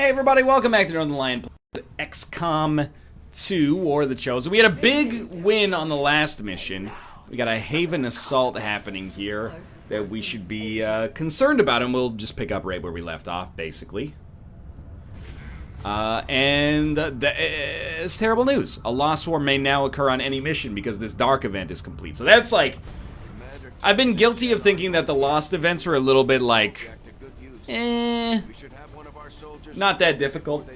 Hey everybody, welcome back to Northernlion. XCOM 2, War of the Chosen. We had a big win on the last mission. We got a Haven assault happening here that we should be concerned about, and we'll just pick up right where we left off, basically. It's terrible news. A lost war may now occur on any mission because this dark event is complete. So that's like... I've been guilty of thinking that the lost events were a little bit like... not that difficult.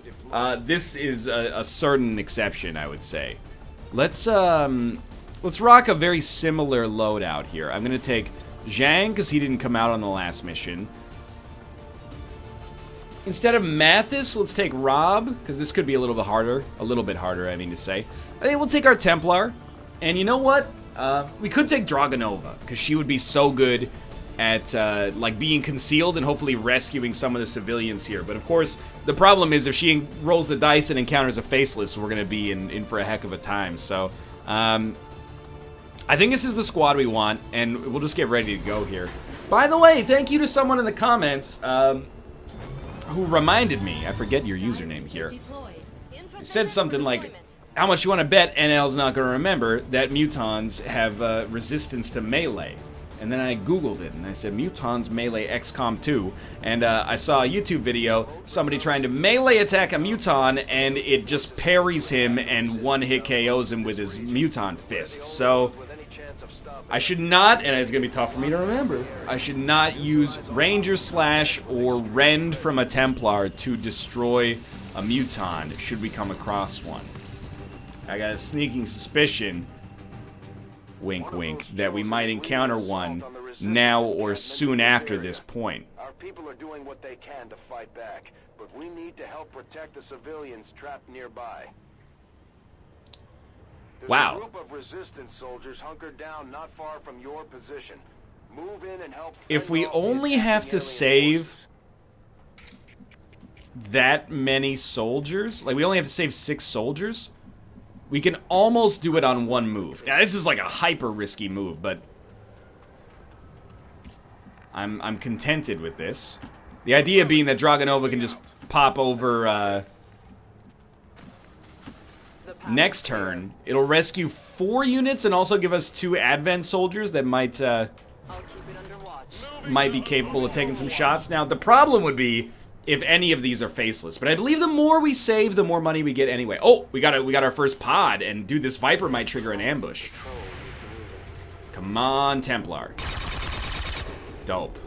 This is a certain exception, I would say. Let's rock a very similar loadout here. I'm gonna take Zhang because he didn't come out on the last mission. Instead of Mathas, let's take Rob because this could be a little bit harder. I mean to say. I think we'll take our Templar, and you know what? We could take Dragonova because she would be so good at like being concealed and hopefully rescuing some of the civilians here. But of course, the problem is if she rolls the dice and encounters a faceless, we're gonna be in for a heck of a time. So I think this is the squad we want, and we'll just get ready to go here. By the way, thank you to someone in the comments who reminded me, I forget your username here. It said something like, how much you want to bet NL's not gonna remember that mutons have resistance to melee. And then I googled it, and I said, Mutons Melee XCOM 2, and I saw a YouTube video, somebody trying to melee attack a Muton, and it just parries him and one-hit KOs him with his Muton fist. So, I should not, and it's going to be tough for me to remember, I should not use Ranger Slash or Rend from a Templar to destroy a Muton, should we come across one. I got a sneaking suspicion, wink wink, that we might encounter one now or soon after this point. Our people are doing what they can to fight back, but we need to help protect the civilians trapped nearby. There's wow. A group of resistance soldiers hunkered down not far from your position. Move in and help. If we only have to save that many soldiers, like we only have to save 6 soldiers, we can almost do it on one move. Now, this is like a hyper risky move, but I'm contented with this. The idea being that Dragonova can just pop over next turn. It'll rescue 4 units and also give us 2 advent soldiers that might be capable of taking some shots. Now, the problem would be if any of these are faceless, but I believe the more we save, the more money we get anyway. Oh, we got our first pod, and dude, this Viper might trigger an ambush. Come on, Templar. Dope.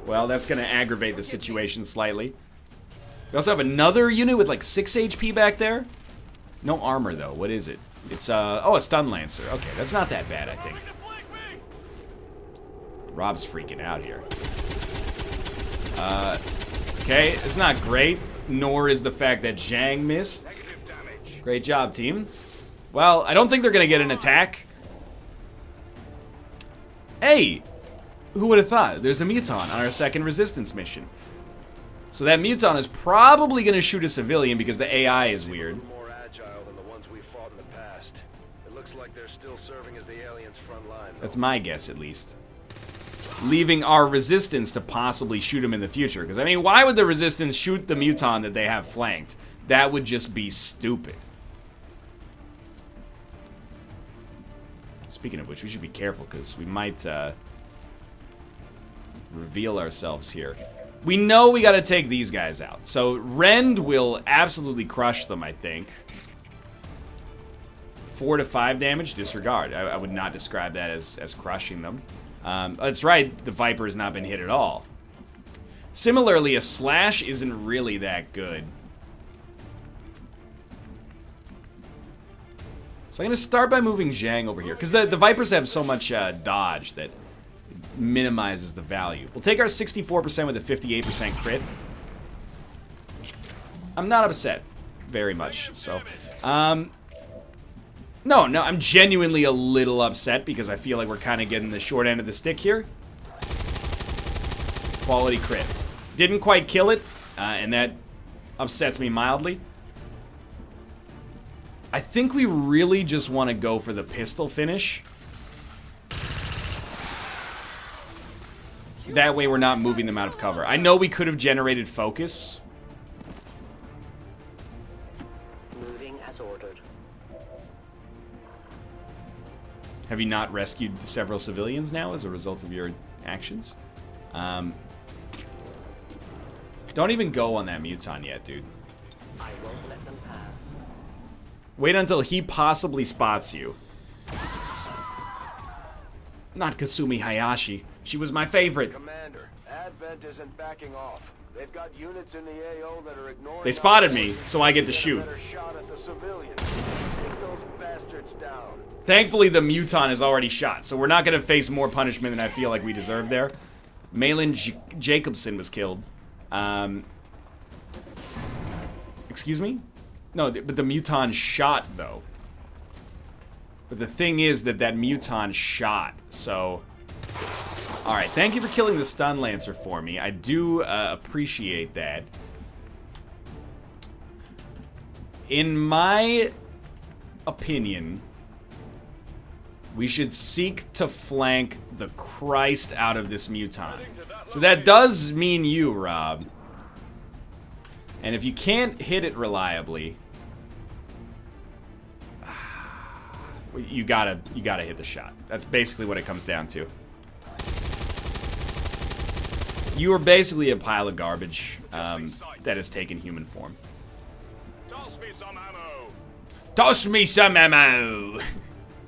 Well, that's gonna aggravate the situation slightly. We also have another unit with like 6 HP back there. No armor though. What is it? It's oh, a stun lancer. Okay, that's not that bad, I think. Rob's freaking out here. Okay, it's not great, nor is the fact that Zhang missed. Great job, team. Well, I don't think they're gonna get an attack. Hey! Who would have thought? There's a Muton on our second resistance mission. So that Muton is probably gonna shoot a civilian because the AI is weird. More agile than the ones we fought in the past. It looks like they're still serving as the aliens' front line. That's my guess, at least. Leaving our resistance to possibly shoot him in the future. Because, I mean, why would the resistance shoot the Muton that they have flanked? That would just be stupid. Speaking of which, we should be careful, because we might reveal ourselves here. We know we gotta take these guys out. So, Rend will absolutely crush them, I think. 4 to 5 damage, disregard. I would not describe that as crushing them. That's right, the Viper has not been hit at all. Similarly, a Slash isn't really that good. So I'm going to start by moving Zhang over here, because the Vipers have so much dodge that minimizes the value. We'll take our 64% with a 58% crit. I'm not upset, very much, so... No, I'm genuinely a little upset because I feel like we're kind of getting the short end of the stick here. Quality crit. Didn't quite kill it, and that upsets me mildly. I think we really just want to go for the pistol finish. That way we're not moving them out of cover. I know we could have generated focus, Moving as ordered. Have you not rescued several civilians now as a result of your actions? Don't even go on that Muton yet, dude. I won't let them pass. Wait until he possibly spots you. Not Kasumi Hayashi. She was my favorite. Commander, Advent isn't backing off. They've got units in the AO that are ignoring. They spotted me, so I get to shoot. Better shot at the civilians. Take those bastards down. Thankfully, the Muton is already shot, so we're not going to face more punishment than I feel like we deserve there. Malin Jacobson was killed. Excuse me? No, but the Muton shot, though. But the thing is that Muton shot, so... Alright, thank you for killing the Stun Lancer for me. I do appreciate that. In my opinion, we should seek to flank the Christ out of this Muton. So that does mean you, Rob. And if you can't hit it reliably, you gotta hit the shot. That's basically what it comes down to. You are basically a pile of garbage that has taken human form. Toss me some ammo. Toss me some ammo!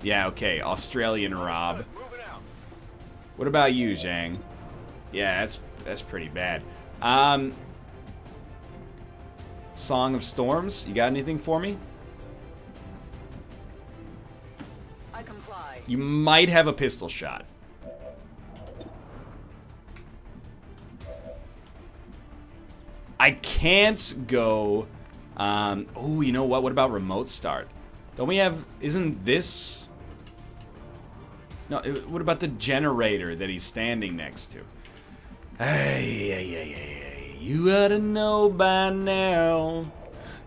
Yeah, okay, Australian Rob. Moving out. What about you, Zhang? Yeah, that's pretty bad. Song of Storms, you got anything for me? I comply. You might have a pistol shot. I can't go... oh, you know what? What about remote start? Don't we have... Isn't this... No, what about the generator that he's standing next to? Hey, you ought to know by now.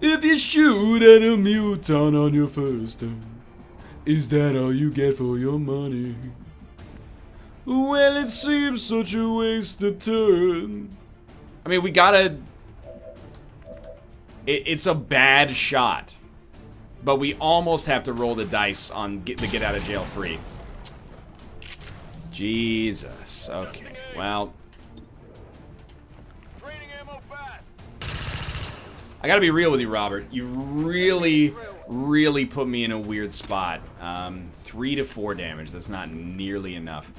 If you shoot at a Muton on your first turn, is that all you get for your money? Well, it seems such a wasted turn. I mean, we gotta... It's a bad shot. But we almost have to roll the dice on the get out of jail free. Jesus. Okay. Well. Training ammo fast. I gotta be real with you, Robert. You really, really put me in a weird spot. 3 to 4 damage. That's not nearly enough.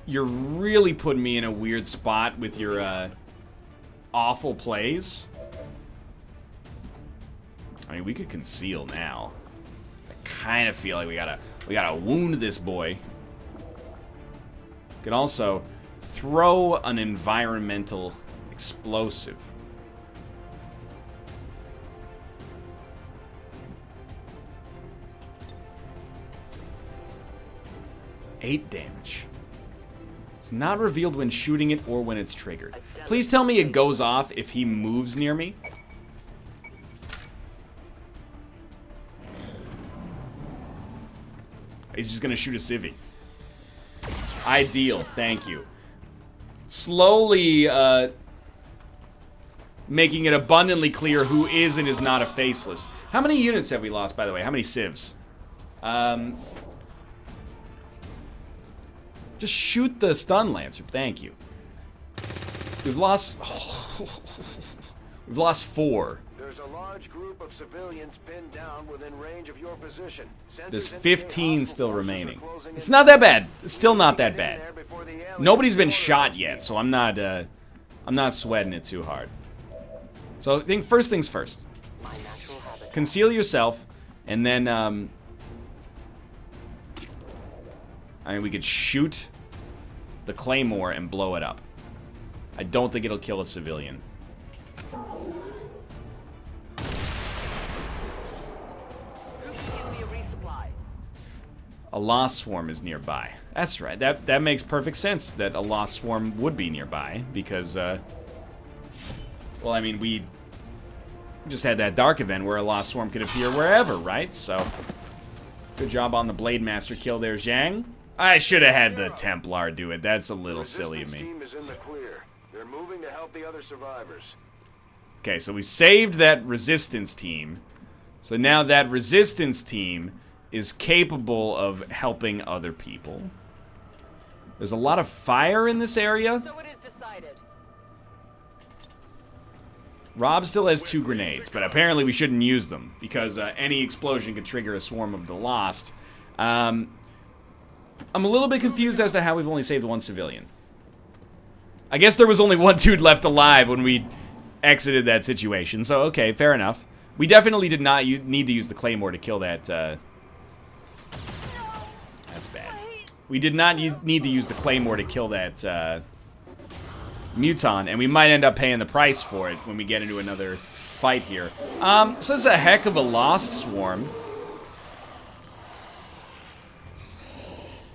You're really putting me in a weird spot with your awful plays. I mean, we could conceal now. I kind of feel like we gotta wound this boy. Could also throw an environmental explosive. Eight damage. It's not revealed when shooting it or when it's triggered. Please tell me it goes off if he moves near me. He's just gonna shoot a civvy. Ideal, thank you. Slowly, making it abundantly clear who is and is not a faceless. How many units have we lost, by the way? How many civs? Just shoot the Stun Lancer, thank you. We've lost... we've lost 4. There's a large group of civilians pinned down within range of your position. There's 15 still remaining. It's not that bad. It's still not that bad. Nobody's been shot yet, so I'm not sweating it too hard. So I think first things first. Conceal yourself, and then I mean, we could shoot the Claymore and blow it up. I don't think it'll kill a civilian. A Lost Swarm is nearby. That's right. That makes perfect sense that a Lost Swarm would be nearby because, well, I mean, we just had that Dark event where a Lost Swarm could appear wherever, right? So, good job on the Blade Master kill there, Zhang. I should have had the Templar do it. That's a little silly of me. Team is in the clear. They're moving to help the other survivors. Okay, so we saved that Resistance team. So now that resistance team is capable of helping other people. There's a lot of fire in this area. So it is decided. Rob still has 2 grenades, but apparently we shouldn't use them because any explosion could trigger a swarm of the Lost. I'm a little bit confused as to how we've only saved 1 civilian. I guess there was only 1 dude left alive when we exited that situation, so okay, fair enough. We definitely did not need to use the Claymore to kill that, That's bad. We did not need to use the Claymore to kill that, Muton, and we might end up paying the price for it when we get into another fight here. So this is a heck of a Lost swarm.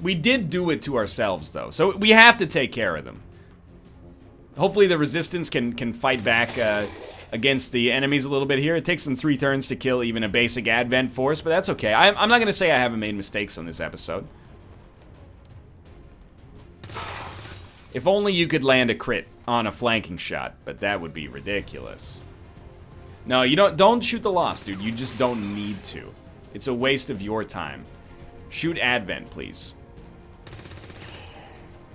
We did do it to ourselves, though, so we have to take care of them. Hopefully the resistance can fight back against the enemies a little bit here. It takes them 3 turns to kill even a basic Advent force, but that's okay. I'm not going to say I haven't made mistakes on this episode. If only you could land a crit on a flanking shot, but that would be ridiculous. No, you don't shoot the Lost, dude. You just don't need to. It's a waste of your time. Shoot Advent, please.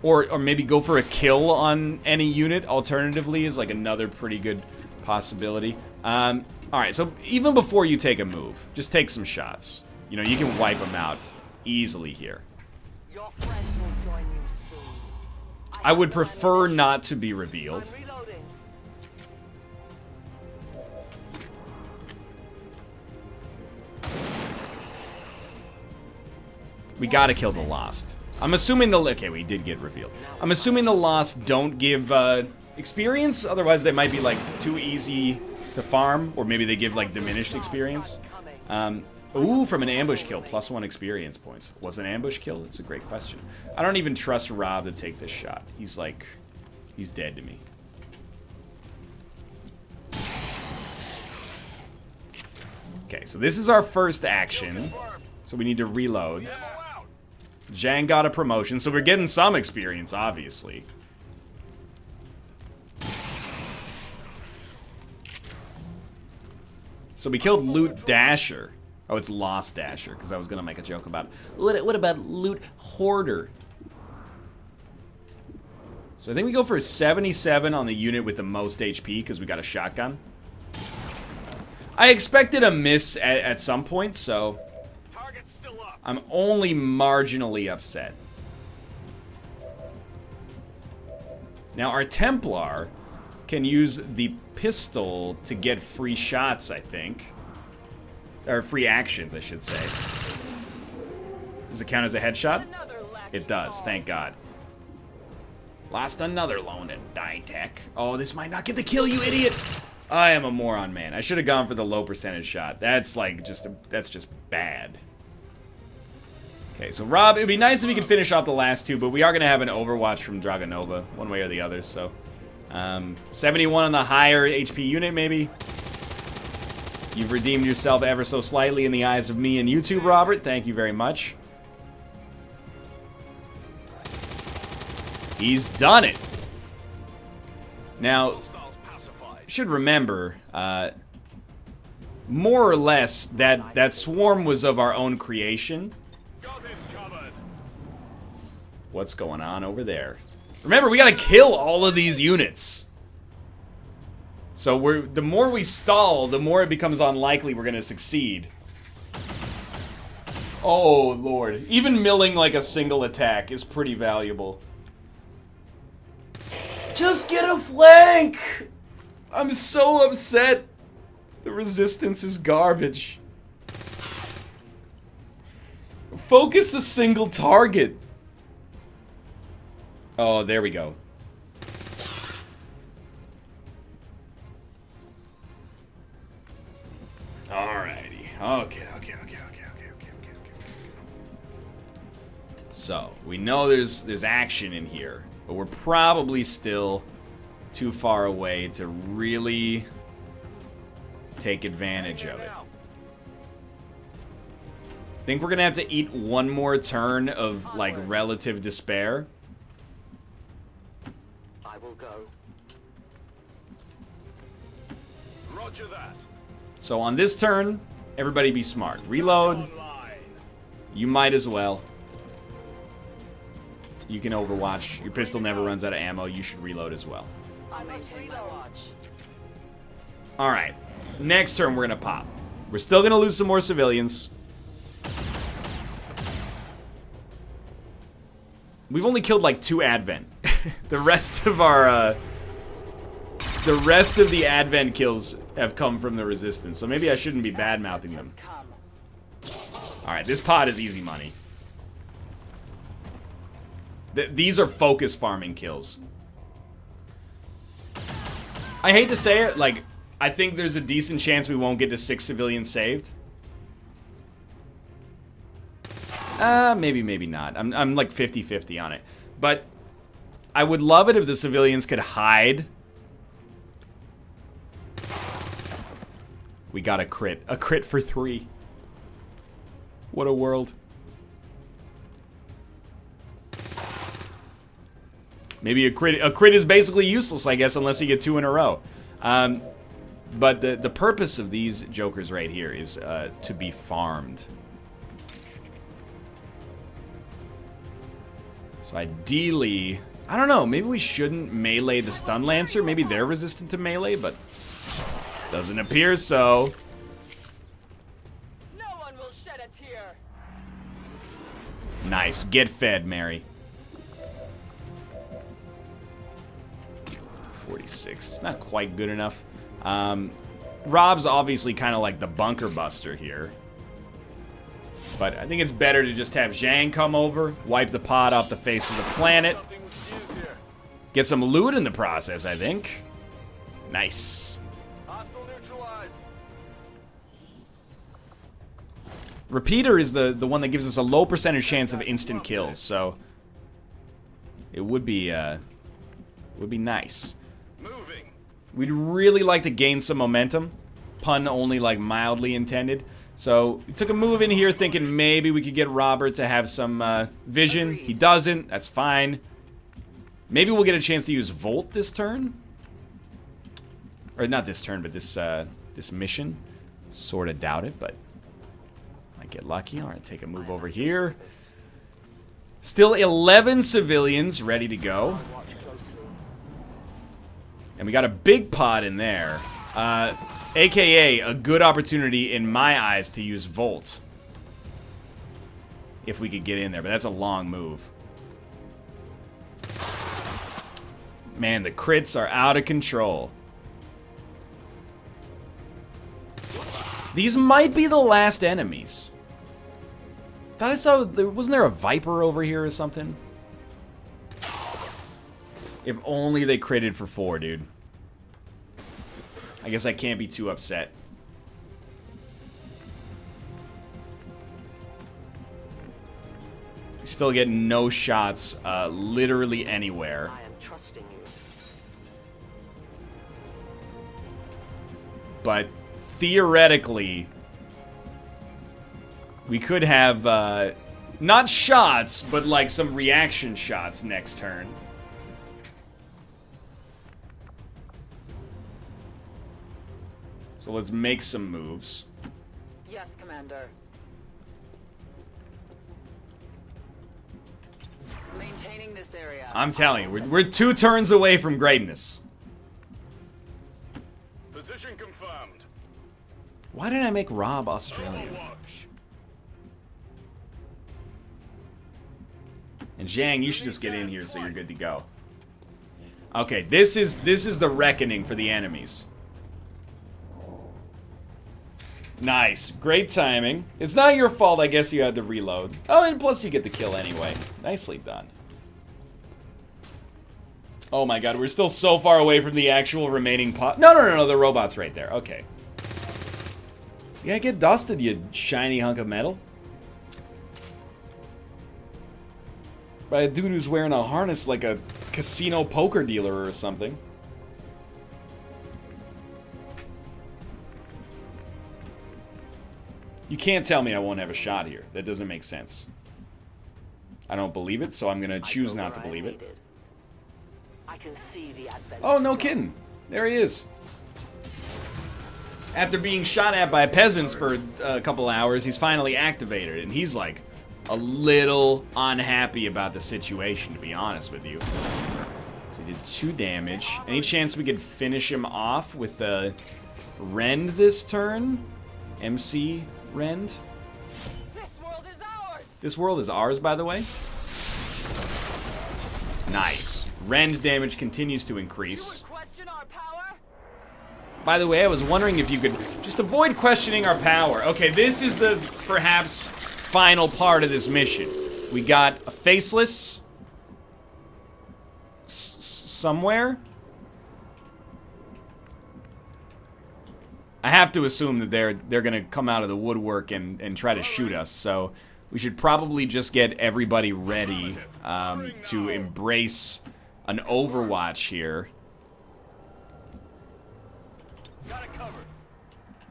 Or maybe go for a kill on any unit, alternatively, is like another pretty good possibility. Alright, so even before you take a move, just take some shots. You know, you can wipe them out easily here. Your friends will join you soon. I would prefer not to be revealed. I'm reloading. We gotta kill the Lost. I'm assuming the... Okay, we did get revealed. I'm assuming the Lost don't give experience, otherwise they might be, like, too easy to farm, or maybe they give, like, diminished experience. Ooh, from an ambush kill, +1 experience points. Was an ambush kill? It's a great question. I don't even trust Rob to take this shot. He's, like... He's dead to me. Okay, so this is our first action. So we need to reload. Zhang got a promotion, so we're getting some experience, obviously. So we killed Loot Dasher. Oh, it's Lost Dasher, because I was going to make a joke about it. What about Loot Hoarder? So I think we go for 77 on the unit with the most HP, because we got a shotgun. I expected a miss at some point, so... I'm only marginally upset. Now, our Templar can use the pistol to get free shots, I think. Or free actions, I should say. Does it count as a headshot? It does, thank God. Lost another lone in die tech. Oh, this might not get the kill, you idiot! I am a moron, man. I should have gone for the low percentage shot. That's like that's just bad. Okay, so Rob, it'd be nice if we could finish off the last 2, but we are going to have an Overwatch from Dragonova, one way or the other, so... 71 on the higher HP unit, maybe? You've redeemed yourself ever so slightly in the eyes of me and YouTube, Robert. Thank you very much. He's done it! Now, should remember, more or less, that swarm was of our own creation. What's going on over there? Remember, we gotta kill all of these units. So the more we stall, the more it becomes unlikely we're gonna succeed. Oh, Lord. Even milling like a single attack is pretty valuable. Just get a flank! I'm so upset. The resistance is garbage. Focus a single target. Oh, there we go. Alrighty. Okay. So, we know there's action in here, but we're probably still too far away to really take advantage of it. Think we're gonna have to eat one more turn of, like, relative despair. I will go. Roger that. So on this turn, Everybody be smart. Reload. You might as well. You can overwatch. Your pistol never runs out of ammo. You should reload as well. I maintain my watch. Alright. Next turn, we're going to pop. We're still going to lose some more civilians. We've only killed like 2 Advent. The rest of our... the rest of the Advent kills have come from the Resistance. So maybe I shouldn't be bad-mouthing them. Alright, this pod is easy money. These are focus farming kills. I hate to say it, like, I think there's a decent chance we won't get to 6 civilians saved. Maybe, maybe not. I'm like 50-50 on it. But I would love it if the civilians could hide. We got a crit. A crit for 3. What a world. Maybe a crit is basically useless, I guess, unless you get 2 in a row. But the purpose of these jokers right here is to be farmed. So ideally, I don't know, maybe we shouldn't melee the stun lancer. Maybe they're resistant to melee, but doesn't appear so. No one will shed a tear. Nice. Get fed, Mary. 46. It's not quite good enough. Rob's obviously kind of like the bunker buster here. But I think it's better to just have Zhang come over, wipe the pod off the face of the planet. Get some loot in the process, I think. Nice. Repeater is the one that gives us a low percentage chance of instant kills, so it would be nice. We'd really like to gain some momentum. Pun only like mildly intended. So we took a move in here thinking maybe we could get Robert to have some vision. He doesn't. That's fine. Maybe we'll get a chance to use Volt this turn. Or not this turn, but this mission. Sort of doubt it, but might get lucky. All right, take a move over here. Still 11 civilians ready to go. And we got a big pod in there. AKA a good opportunity in my eyes to use Volt. If we could get in there, but that's a long move. Man, the crits are out of control. These might be the last enemies. Thought I saw, wasn't there a Viper over here or something? If only they critted for 4, dude. I guess I can't be too upset. Still get no shots literally anywhere. I am trusting you. But theoretically, we could have not shots, but like some reaction shots next turn. So let's make some moves. Yes, Commander. Maintaining this area. I'm telling you, we're 2 turns away from greatness. Position confirmed. Why did I make Rob Australian? And Zhang, you should just get in here so you're good to go. Okay, this is the reckoning for the enemies. Nice. Great timing. It's not your fault, I guess you had to reload. Oh, and plus you get the kill anyway. Nicely done. Oh my god, we're still so far away from the actual remaining pot. No, the robot's right there. Okay. Yeah, get dusted, you shiny hunk of metal. By a dude who's wearing a harness like a casino poker dealer or something. You can't tell me I won't have a shot here. That doesn't make sense. I don't believe it, so I'm gonna choose not to believe it. I can see the advent. Oh, no kidding. There he is. After being shot at by peasants for a couple hours, he's finally activated, and he's like a little unhappy about the situation, to be honest with you. So he did 2 damage. Any chance we could finish him off with the Rend this turn? MC Rend? This world is ours! This world is ours, by the way. Nice. Rend damage continues to increase. You would question our power? By the way, I was wondering if you could just avoid questioning our power. Okay, this is the perhaps final part of this mission. We got a faceless somewhere. I have to assume that they're gonna come out of the woodwork and try to shoot us. So we should probably just get everybody ready to embrace an Overwatch here.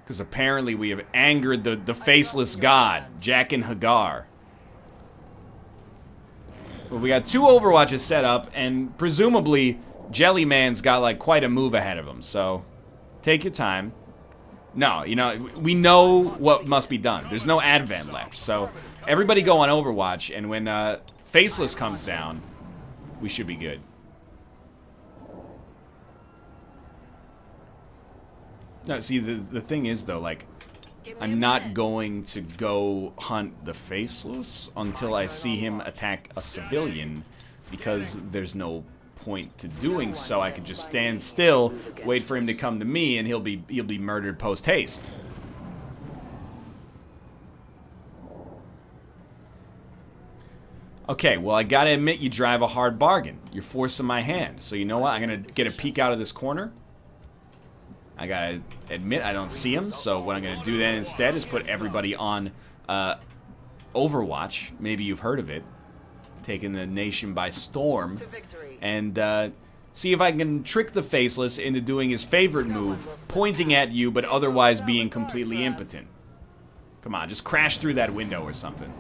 Because apparently we have angered the faceless god, Jack and Hagar. Well, we got 2 Overwatches set up, and presumably Jellyman's got like quite a move ahead of him, so take your time. No, you know, we know what must be done. There's no advent left, so everybody go on Overwatch, and when Faceless comes down, we should be good. No, see, the thing is, though, like, I'm not going to go hunt the Faceless until I see him attack a civilian, because there's no point to doing so. I could just stand still, wait for him to come to me, and he'll be murdered post-haste. Okay, well, I gotta admit, you drive a hard bargain. You're forcing my hand. So you know what? I'm gonna get a peek out of this corner. I gotta admit, I don't see him, so what I'm gonna do then instead is put everybody on Overwatch. Maybe you've heard of it. Taking the nation by storm. And see if I can trick the Faceless into doing his favorite move, pointing at you, but otherwise being completely impotent. Come on, just crash through that window or something.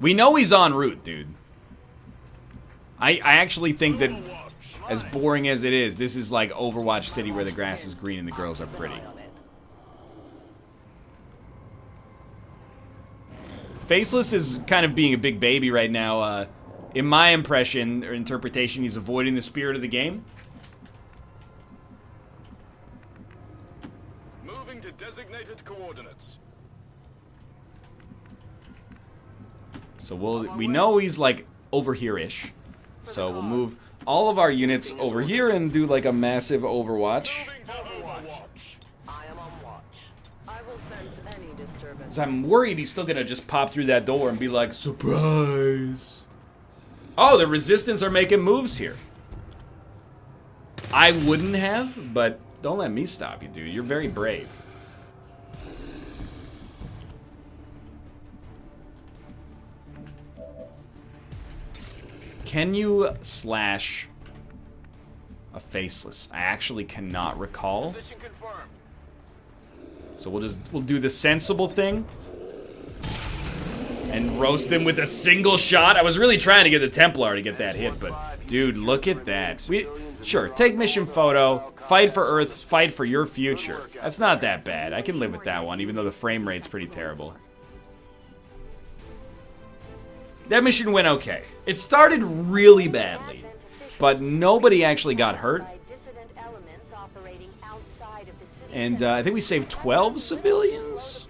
We know he's en route, dude. I actually think that, as boring as it is, this is like Overwatch City where the grass is green and the girls are pretty. Faceless is kind of being a big baby right now. In my impression or interpretation, he's avoiding the spirit of the game. Moving to designated coordinates. So we know he's like over here-ish. So we'll move all of our units over here and do like a massive Overwatch. I am on watch. I will sense any disturbance. So I'm worried he's still gonna just pop through that door and be like, surprise. Oh, the Resistance are making moves here. I wouldn't have, but don't let me stop you, dude. You're very brave. Can you slash a Faceless? I actually cannot recall. Position confirmed. So we'll do the sensible thing and roast them with a single shot. I was really trying to get the Templar to get that hit, but dude, look at that. Sure, take mission photo, fight for Earth, fight for your future. That's not that bad. I can live with that one, even though the frame rate's pretty terrible. That mission went okay. It started really badly, but nobody actually got hurt. And I think we saved 12 civilians,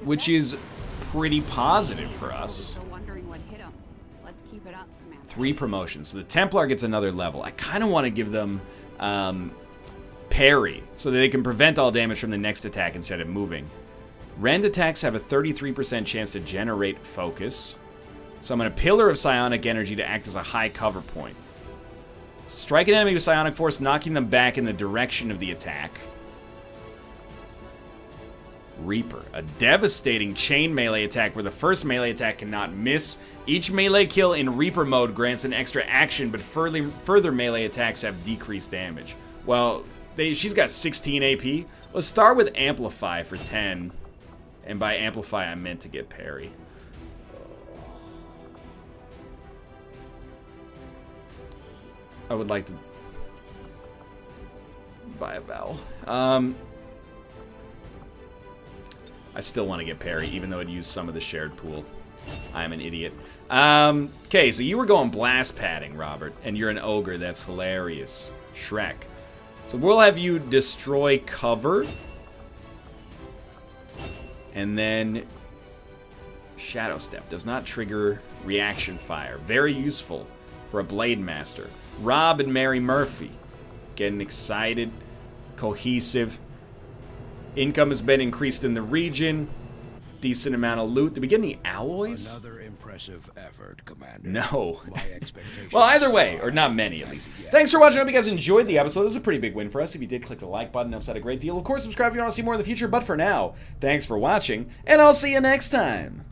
which is pretty positive for us. 3 promotions. So the Templar gets another level. I kind of want to give them parry, so that they can prevent all damage from the next attack instead of moving. Rend attacks have a 33% chance to generate focus. So I'm going to Pillar of Psionic Energy to act as a high cover point. Strike an enemy with Psionic Force, knocking them back in the direction of the attack. Reaper, a devastating chain melee attack where the first melee attack cannot miss. Each melee kill in Reaper mode grants an extra action, but further melee attacks have decreased damage. Well, she's got 16 AP. Let's start with Amplify for 10. And by Amplify, I meant to get parry. I would like to buy a vowel. I still want to get parry, even though it used some of the shared pool. I'm an idiot. Okay, so you were going blast padding, Robert, and you're an ogre. That's hilarious. Shrek. So we'll have you destroy cover. And then Shadow Step does not trigger reaction fire. Very useful for a Blade Master. Rob and Mary Murphy. Getting excited. Cohesive. Income has been increased in the region. Decent amount of loot. Did we get any alloys? Another impressive effort, Commander. No. My expectations Well, either way, or not many at least. Thanks for watching. I hope you guys enjoyed the episode. It was a pretty big win for us. If you did, click the like button. It helps out a great deal. Of course, subscribe if you want to see more in the future. But for now, thanks for watching, and I'll see you next time.